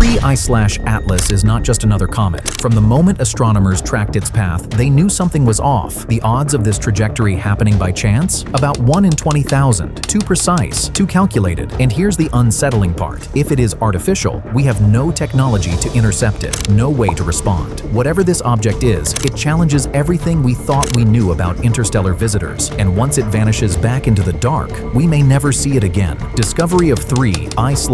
3I/Atlas is not just another comet. From the moment astronomers tracked its path, they knew something was off. The odds of this trajectory happening by chance? About 1 in 20,000. Too precise, too calculated. And here's the unsettling part. If it is artificial, we have no technology to intercept it, no way to respond. Whatever this object is, it challenges everything we thought we knew about interstellar visitors. And once it vanishes back into the dark, we may never see it again. Discovery of 3I/ATLAS.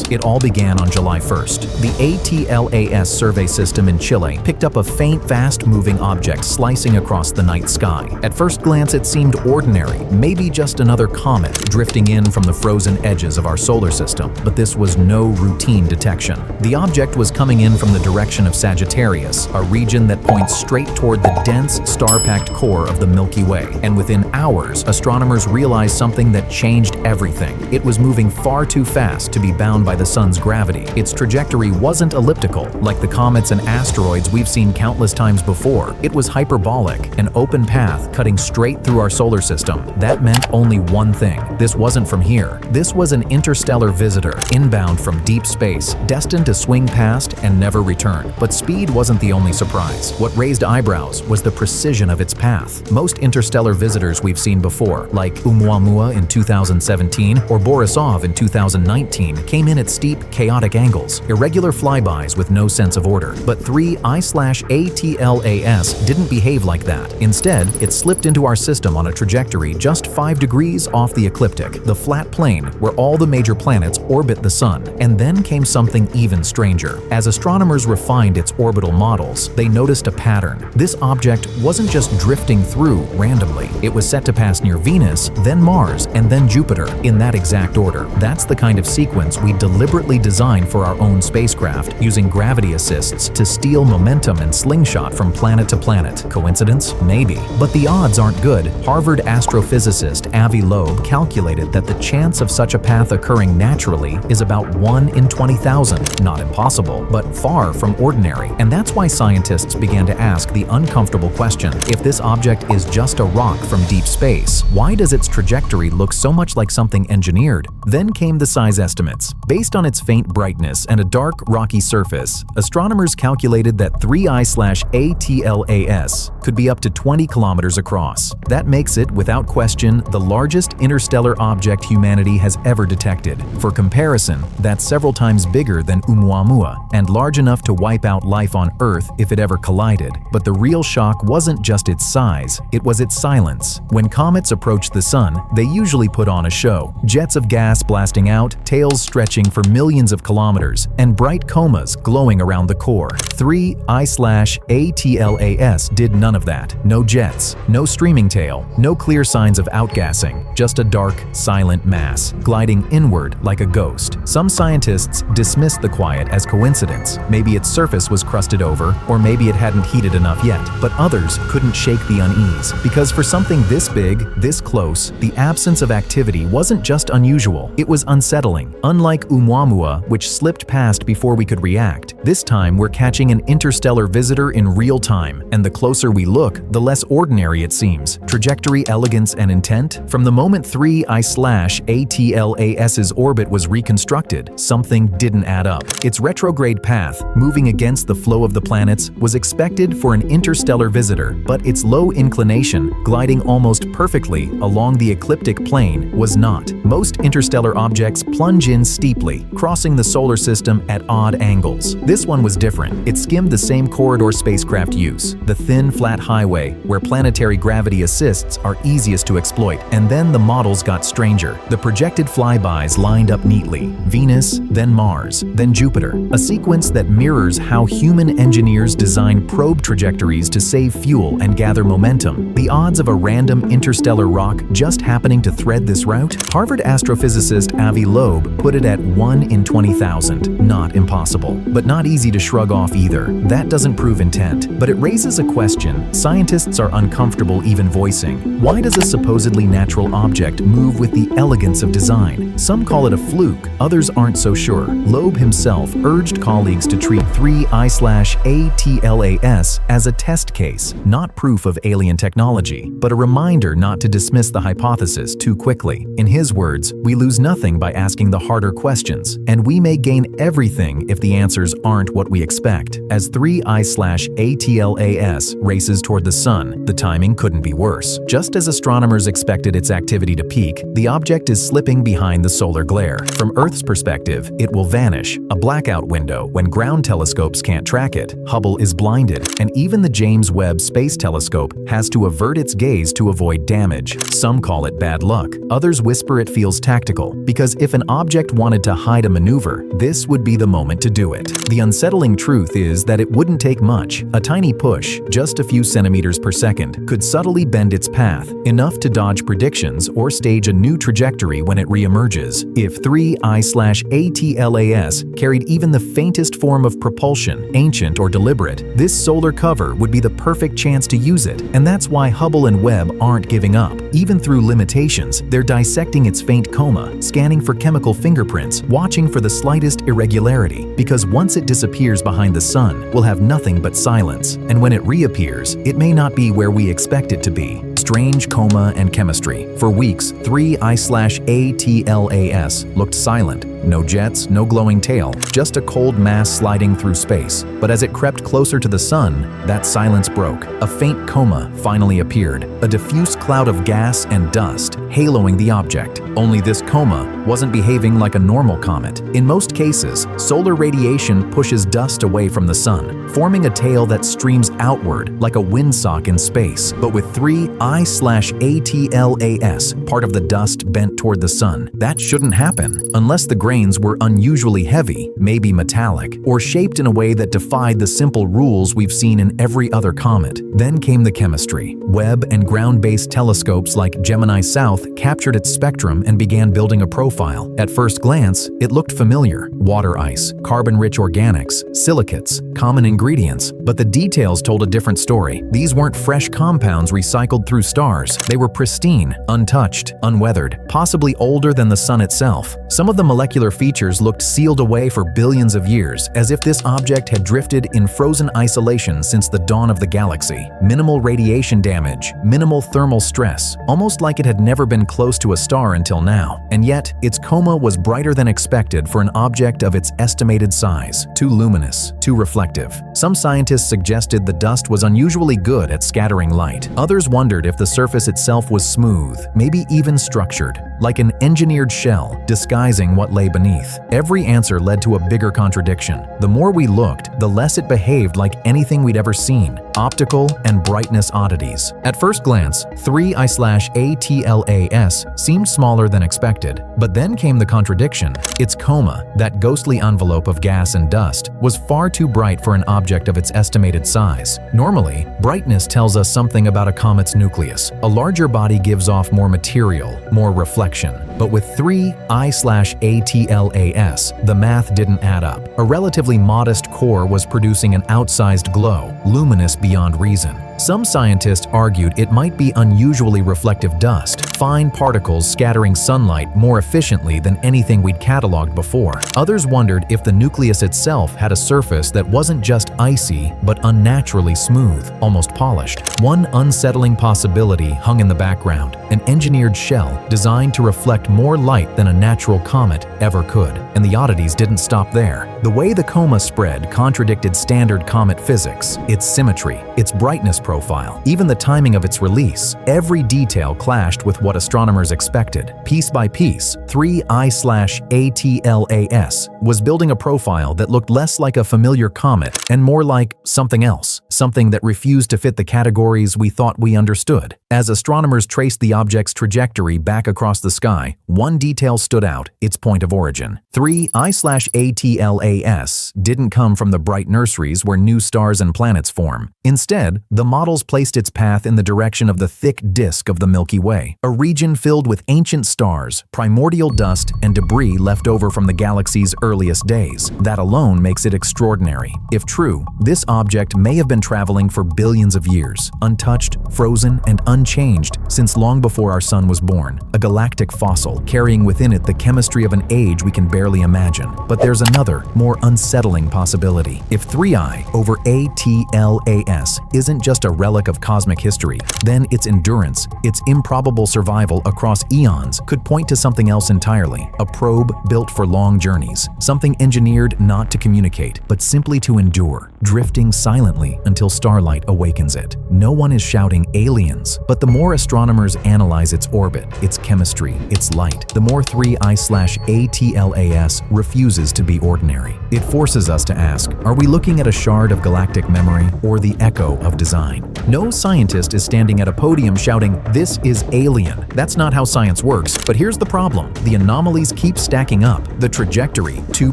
It all began on July 1st. The ATLAS survey system in Chile picked up a faint, fast-moving object slicing across the night sky. At first glance, it seemed ordinary, maybe just another comet drifting in from the frozen edges of our solar system. But this was no routine detection. The object was coming in from the direction of Sagittarius, a region that points straight toward the dense, star-packed core of the Milky Way. And within hours, astronomers realized something that changed everything. It was moving far too fast to be bound by the sun's gravity. Its trajectory wasn't elliptical, like the comets and asteroids we've seen countless times before. It was hyperbolic, an open path cutting straight through our solar system. That meant only one thing. This wasn't from here. This was an interstellar visitor, inbound from deep space, destined to swing past and never return. But speed wasn't the only surprise. What raised eyebrows was the precision of its path. Most interstellar visitors we've seen before, like Oumuamua in 2017 or Borisov in 2019, came in at steep, chaotic angles, irregular flybys with no sense of order. But 3I/ATLAS didn't behave like that. Instead, it slipped into our system on a trajectory just 5 degrees off the ecliptic, the flat plane where all the major planets orbit the sun. And then came something even stranger. As astronomers refined its orbital models, they noticed a pattern. This object wasn't just drifting through randomly. It was set to pass near Venus, then Mars, and then Jupiter, in that exact order. That's the kind of sequence we deliberately designed for our own spacecraft, using gravity assists to steal momentum and slingshot from planet to planet. Coincidence? Maybe. But the odds aren't good. Harvard astrophysicist Avi Loeb calculated that the chance of such a path occurring naturally is about 1 in 20,000. Not impossible, but far from ordinary. And that's why scientists began to ask the uncomfortable question: if this object is just a rock from deep space, why does its trajectory look so much like something engineered? Then came the size estimates. Based on its faint brightness and a dark, rocky surface, astronomers calculated that 3I/ATLAS could be up to 20 kilometers across. That makes it, without question, the largest interstellar object humanity has ever detected. For comparison, that's several times bigger than Oumuamua and large enough to wipe out life on Earth if it ever collided. But the real shock wasn't just its size, it was its silence. When comets approach the sun, they usually put on a show. Jets of gas blasting out, tails stretching for millions of kilometers, and bright comas glowing around the core. 3I/ATLAS did none of that. No jets, no streaming tail, no clear signs of outgassing, just a dark, silent mass, gliding inward like a ghost. Some scientists dismissed the quiet as coincidence. Maybe its surface was crusted over, or maybe it hadn't heated enough yet. But others couldn't shake the unease, because for something this big, this close, the absence of activity wasn't just unusual, it was unsettling. Unlike Oumuamua, which slipped past before we could react, this time we're catching an interstellar visitor in real time, and the closer we look, the less ordinary it seems. Trajectory, elegance, and intent? From the moment 3I/ATLAS's orbit was reconstructed, something didn't add up. Its retrograde path, moving against the flow of the planets, was expected for an interstellar visitor, but its low inclination, gliding almost perfectly along the ecliptic plane, was not. Most interstellar objects plunge in steeply, crossing the solar system at odd angles. This one was different. It skimmed the same corridor spacecraft use, the thin, flat highway where planetary gravity assists are easiest to exploit. And then the models got stranger. The projected flybys lined up neatly. Venus, then Mars, then Jupiter. A sequence that mirrors how human engineers design probe trajectories to save fuel and gather momentum. The odds of a random interstellar rock just happening to thread this route? Harvard astrophysicist Avi Loeb put it at 1 in 20,000. Not impossible, but not easy to shrug off either. That doesn't prove intent, but it raises a question scientists are uncomfortable even voicing. Why does a supposedly natural object move with the elegance of design? Some call it a fluke, others aren't so sure. Loeb himself urged colleagues to treat 3I/ATLAS as a test case, not proof of alien technology, but a reminder not to dismiss the hypothesis too quickly. In his words, we lose nothing by asking the harder questions. questions, and we may gain everything if the answers aren't what we expect. As 3I/ATLAS races toward the Sun, the timing couldn't be worse. Just as astronomers expected its activity to peak, the object is slipping behind the solar glare. From Earth's perspective, it will vanish, a blackout window when ground telescopes can't track it. Hubble is blinded, and even the James Webb Space Telescope has to avert its gaze to avoid damage. Some call it bad luck. Others whisper it feels tactical, because if an object wanted to hide a maneuver, this would be the moment to do it. The unsettling truth is that it wouldn't take much. A tiny push, just a few centimeters per second, could subtly bend its path, enough to dodge predictions or stage a new trajectory when it re-emerges. If 3I/ATLAS carried even the faintest form of propulsion, ancient or deliberate, this solar cover would be the perfect chance to use it, and that's why Hubble and Webb aren't giving up. Even through limitations, they're dissecting its faint coma, scanning for chemical fingerprints, watching for the slightest irregularity, because once it disappears behind the Sun, we'll have nothing but silence, and when it reappears, it may not be where we expect it to be. Strange coma and chemistry. For weeks, 3I/ATLAS looked silent. No jets, no glowing tail, just a cold mass sliding through space. But as it crept closer to the Sun, that silence broke. A faint coma finally appeared, a diffuse cloud of gas and dust haloing the object. Only this coma wasn't behaving like a normal comet. In most cases, solar radiation pushes dust away from the Sun, forming a tail that streams outward like a windsock in space. But with 3I/ATLAS, part of the dust bent toward the Sun, that shouldn't happen, unless the grains were unusually heavy, maybe metallic, or shaped in a way that defied the simple rules we've seen in every other comet. Then came the chemistry. Webb and ground-based telescopes like Gemini South captured its spectrum and began building a profile. At first glance, it looked familiar: water ice, carbon-rich organics, silicates, common ingredients. But the details told a different story. These weren't fresh compounds recycled through stars. They were pristine, untouched, unweathered, possibly older than the Sun itself. Some of the molecular features looked sealed away for billions of years, as if this object had drifted in frozen isolation since the dawn of the galaxy. Minimal radiation damage, minimal thermal stress, almost like it had never been close to a star until now. And yet, its coma was brighter than expected for an object of its estimated size. Too luminous, too reflective. Some scientists suggested the dust was unusually good at scattering light. Others wondered if the surface itself was smooth, maybe even structured, like an engineered shell disguising what lay beneath. Every answer led to a bigger contradiction. The more we looked, the less it behaved like anything we'd ever seen. Optical and brightness oddities. At first glance, 3I/ATLAS seemed smaller than expected. But then came the contradiction. Its coma, that ghostly envelope of gas and dust, was far too bright for an object of its estimated size. Normally, brightness tells us something about a comet's nucleus. A larger body gives off more material, more reflection. But with 3I/ATLAS, the math didn't add up. A relatively modest core was producing an outsized glow, luminous beyond reason. Some scientists argued it might be unusually reflective dust, fine particles scattering sunlight more efficiently than anything we'd cataloged before. Others wondered if the nucleus itself had a surface that wasn't just icy, but unnaturally smooth, almost polished. One unsettling possibility hung in the background: an engineered shell designed to reflect more light than a natural comet ever could. And the oddities didn't stop there. The way the coma spread contradicted standard comet physics: its symmetry, its brightness profile, even the timing of its release. Every detail clashed with what astronomers expected. Piece by piece, 3I/ATLAS was building a profile that looked less like a familiar comet and more like something else, something that refused to fit the categories we thought we understood. As astronomers traced the object's trajectory back across the sky, one detail stood out: its point of origin. 3I/ATLAS didn't come from the bright nurseries where new stars and planets form. Instead, the models placed its path in the direction of the thick disk of the Milky Way, a region filled with ancient stars, primordial dust, and debris left over from the galaxy's earliest days. That alone makes it extraordinary. If true, this object may have been traveling for billions of years, untouched, frozen, and unchanged since long before our sun was born, a galactic fossil carrying within it the chemistry of an age we can barely imagine. But there's another, more unsettling possibility. If 3I over ATLAS isn't just a relic of cosmic history, then its endurance, its improbable survival across eons could point to something else entirely, a probe built for long journeys, something engineered not to communicate, but simply to endure, drifting silently until starlight awakens it. No one is shouting aliens, but the more astronomers analyze its orbit, its chemistry, its light, the more 3I/ATLAS refuses to be ordinary. It forces us to ask, are we looking at a shard of galactic memory or the echo of design? No scientist is standing at a podium shouting, "This is alien." That's not how science works, but here's the problem. The anomalies keep stacking up. The trajectory, too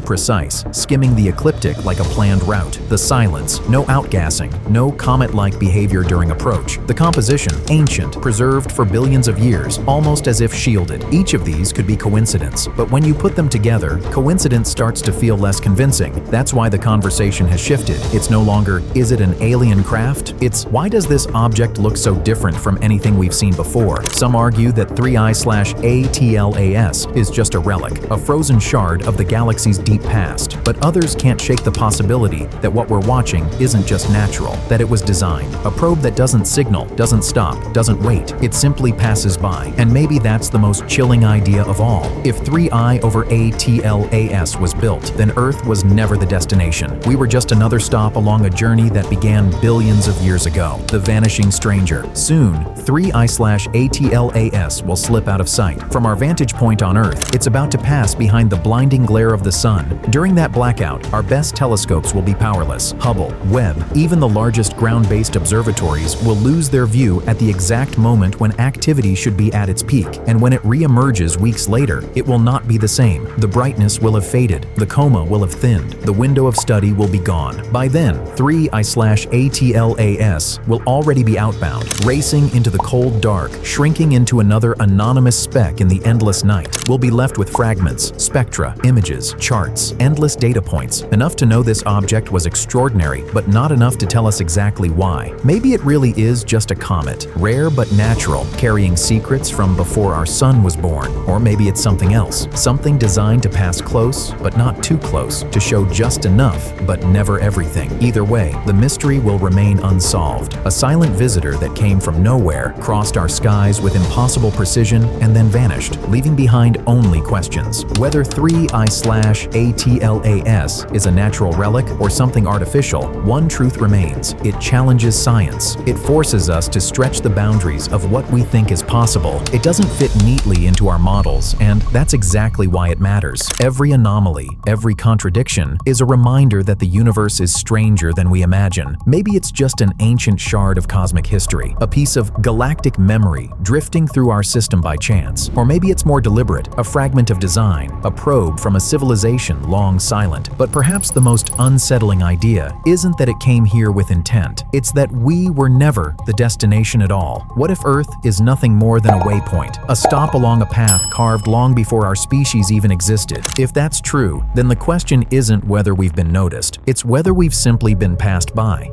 precise, skimming the ecliptic like a planned route. The silence, no outgassing, no comet-like behavior during approach. The composition, ancient, preserved for billions of years, almost as if shielded. Each of these could be coincidence, but when you put them together, coincidence starts to feel less convincing. That's why the conversation has shifted. It's no longer, is it an alien craft? It's, why does this object look so different from anything we've seen before? Some argue that 3I/ATLAS is just a relic, a frozen shard of the galaxy's deep past. But others can't shake the possibility that what we're watching isn't just natural, that it was designed. A probe that doesn't signal, doesn't stop, doesn't wait. It simply passes by. And maybe that's the most chilling idea of all. If 3I over ATLAS was built, then Earth was never the destination. We were just another stop along a journey that began billions of years ago. The vanishing stranger. Soon, 3I/ATLAS will slip out of sight. From our vantage point on Earth, it's about to pass behind the blinding glare of the sun. During that blackout, our best telescopes will be powerless. Hubble, Webb, even the largest ground-based observatories will lose their view at the exact moment when activity should be at its peak. And when it re-emerges weeks later, it will not be the same. The brightness will have faded. The coma will have thinned. The window of study will be gone. By then, 3I/ATLAS will already be outbound, racing into the cold dark, shrinking into another anonymous speck in the endless night. We'll be left with fragments, spectra, images, charts, endless data points, enough to know this object was extraordinary, but not enough to tell us exactly why. Maybe it really is just a comet, rare but natural, carrying secrets from before our sun was born. Or maybe it's something else, something designed to pass close, but not too close, to show just enough, but never everything. Either way, the mystery will remain unsolved. A silent visitor that came from nowhere, crossed our skies with impossible precision, and then vanished, leaving behind only questions. Whether 3I/ATLAS is a natural relic or something artificial, one truth remains. It challenges science. It forces us to stretch the boundaries of what we think is possible. It doesn't fit neatly into our models, and that's exactly why it matters. Every anomaly, every contradiction, is a reminder that the universe is stranger than we imagine. Maybe it's just an ancient shard of cosmic history, a piece of galactic memory drifting through our system by chance. Or maybe it's more deliberate, a fragment of design, a probe from a civilization long silent. But perhaps the most unsettling idea isn't that it came here with intent. It's that we were never the destination at all. What if Earth is nothing more than a waypoint, a stop along a path carved long before our species even existed? If that's true, then the question isn't whether we've been noticed, it's whether we've simply been passed by.